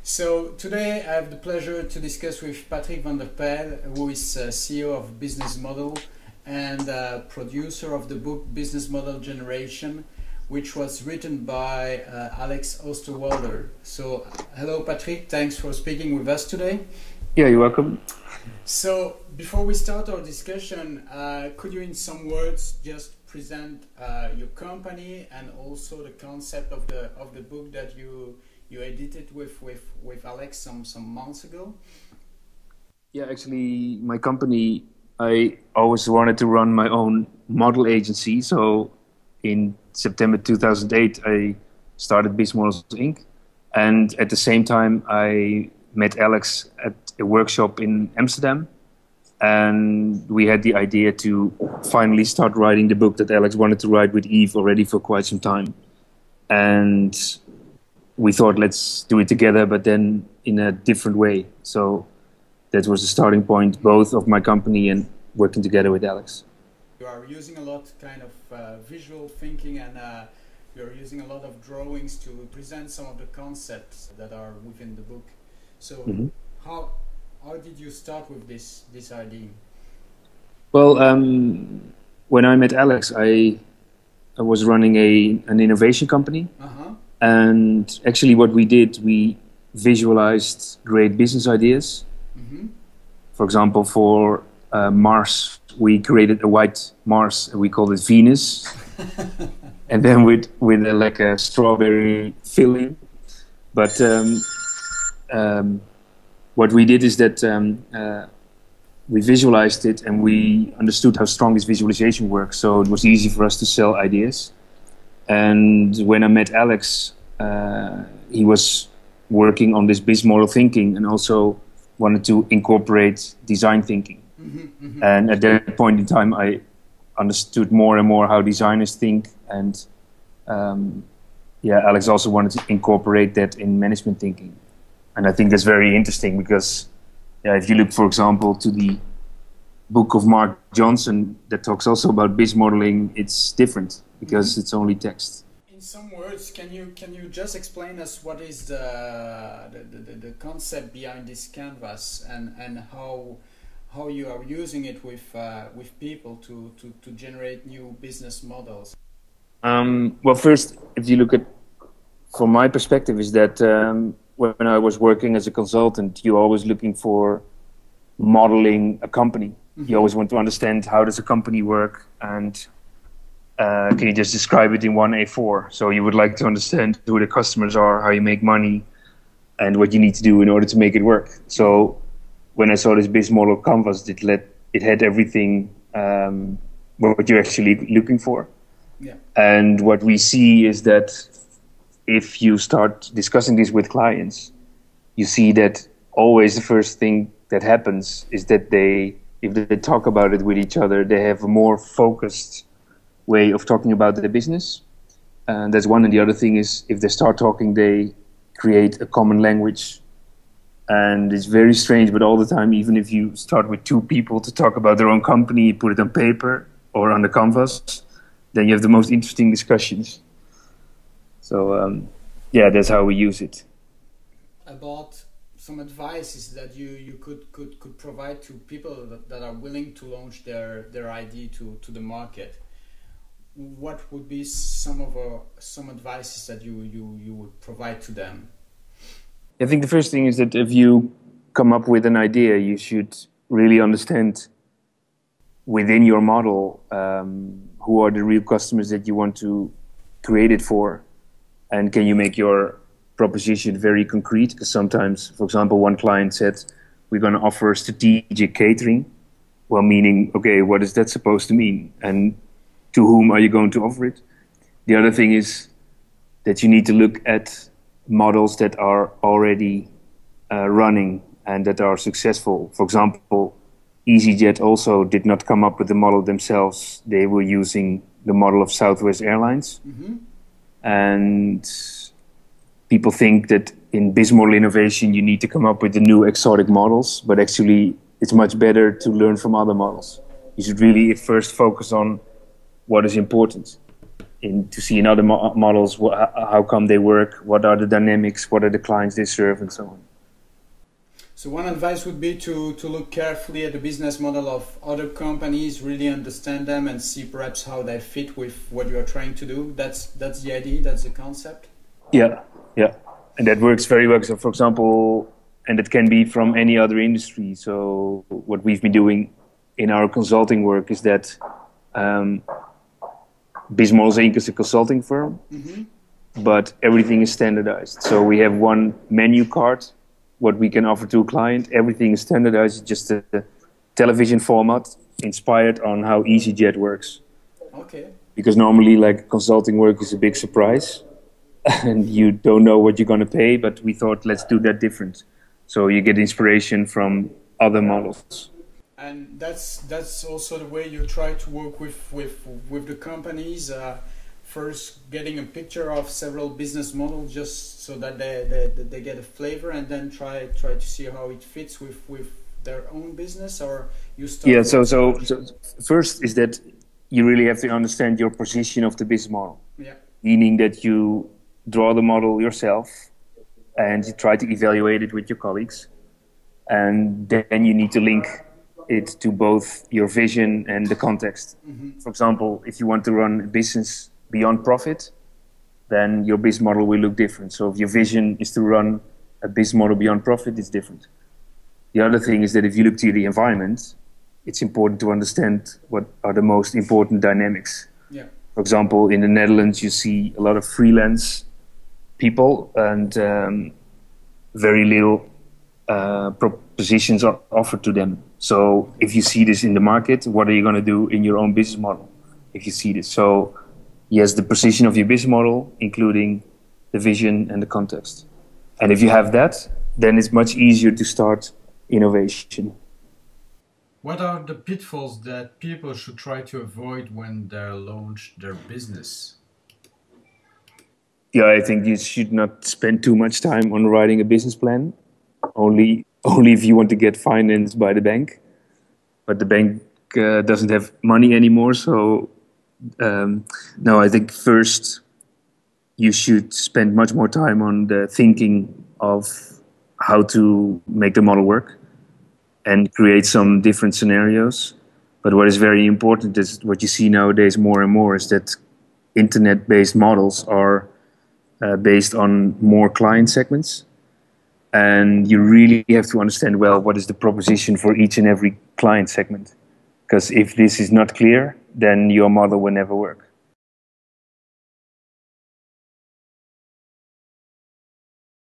So today I have the pleasure to discuss with Patrick van der Pijl, who is CEO of Business Model and producer of the book Business Model Generation, which was written by Alex Osterwalder. So hello Patrick, thanks for speaking with us today. Yeah, you're welcome. So before we start our discussion, could you in some words just present your company and also the concept of the book that you edited with Alex some months ago? Yeah, actually, my company, I always wanted to run my own model agency. So in September 2008, I started Biz Models Inc. And at the same time, I met Alex at a workshop in Amsterdam. And we had the idea to finally start writing the book that Alex wanted to write with Eve already for quite some time. And we thought, let's do it together, but then in a different way. So that was the starting point, both of my company and working together with Alex. You are using a lot kind of visual thinking, and you're using a lot of drawings to present some of the concepts that are within the book. So how did you start with this idea? Well, when I met Alex, I was running an innovation company. And actually what we did, we visualized great business ideas. For example, for Mars, we created a white Mars and we called it Venus. And then with like a strawberry filling. But what we did is that we visualized it and we understood how strong this visualization works. So it was easy for us to sell ideas. And when I met Alex, he was working on this biz model thinking and also wanted to incorporate design thinking. And at that point in time, I understood more and more how designers think. And Alex also wanted to incorporate that in management thinking. And I think that's very interesting because if you look, for example, to the book of Mark Johnson that talks also about biz modeling, it's different because it's only text. In some words, can you just explain us what is the concept behind this canvas and how you are using it with people to generate new business models? Well, first, if you look at, from my perspective, is that when I was working as a consultant, you're always looking for modeling a company. You always want to understand how does a company work and can you just describe it in one A4? So you would like to understand who the customers are, how you make money, and what you need to do in order to make it work. So when I saw this biz model canvas, it had everything what you're actually looking for. Yeah. And what we see is that if you start discussing this with clients, you see that always the first thing that happens is that if they talk about it with each other, they have a more focused way of talking about their business. And that's one. And the other thing is, if they start talking, they create a common language. And it's very strange, but all the time, even if you start with two people to talk about their own company, you put it on paper or on the canvas, then you have the most interesting discussions. So that's how we use it. About some advices that you could provide to people that are willing to launch their idea to the market. What would be some advices that you would provide to them? I think the first thing is that if you come up with an idea, you should really understand within your model who are the real customers that you want to create it for, and can you make your proposition very concrete? Because sometimes, for example, one client said, we're going to offer strategic catering. Well, meaning, okay, what is that supposed to mean? And to whom are you going to offer it? The other thing is that you need to look at models that are already running and that are successful. For example, EasyJet also did not come up with the model themselves. They were using the model of Southwest Airlines. And people think that in biz model innovation, you need to come up with the new exotic models, but actually it's much better to learn from other models. You should really first focus on what is important. to see in other models how come they work, what are the dynamics, what are the clients they serve, and so on. So one advice would be to look carefully at the business model of other companies, really understand them and see perhaps how they fit with what you are trying to do. That's the idea, that's the concept. Yeah, yeah. And that works very well. So for example, and it can be from any other industry. So what we've been doing in our consulting work is that Bismodels Inc. is a consulting firm, but everything is standardized. So we have one menu card, what we can offer to a client. Everything is standardized, just a television format inspired on how EasyJet works. Okay. Because normally like consulting work is a big surprise and you don't know what you're going to pay, but we thought let's do that different. So you get inspiration from other models. And that's also the way you try to work with the companies. First, getting a picture of several business models, just so that they get a flavor, and then try to see how it fits with their own business. Or you start. Yeah. So first is that you really have to understand your position of the business model. Yeah. Meaning that you draw the model yourself, and you try to evaluate it with your colleagues, and then you need to link it to both your vision and the context. For example, if you want to run a business beyond profit, then your business model will look different. So if your vision is to run a business model beyond profit, it's different. The other thing is that if you look to the environment, it's important to understand what are the most important dynamics. Yeah. For example, in the Netherlands, you see a lot of freelance people and very little propositions are offered to them. So if you see this in the market, what are you going to do in your own business model if you see this? So yes, the position of your business model, including the vision and the context. And if you have that, then it's much easier to start innovation. What are the pitfalls that people should try to avoid when they launch their business? Yeah, I think you should not spend too much time on writing a business plan. Only if you want to get financed by the bank. But the bank doesn't have money anymore. So no, I think first you should spend much more time on the thinking of how to make the model work and create some different scenarios. But what is very important is what you see nowadays more and more is that internet-based models are based on more client segments. And you really have to understand well what is the proposition for each and every client segment. Because if this is not clear, then your model will never work.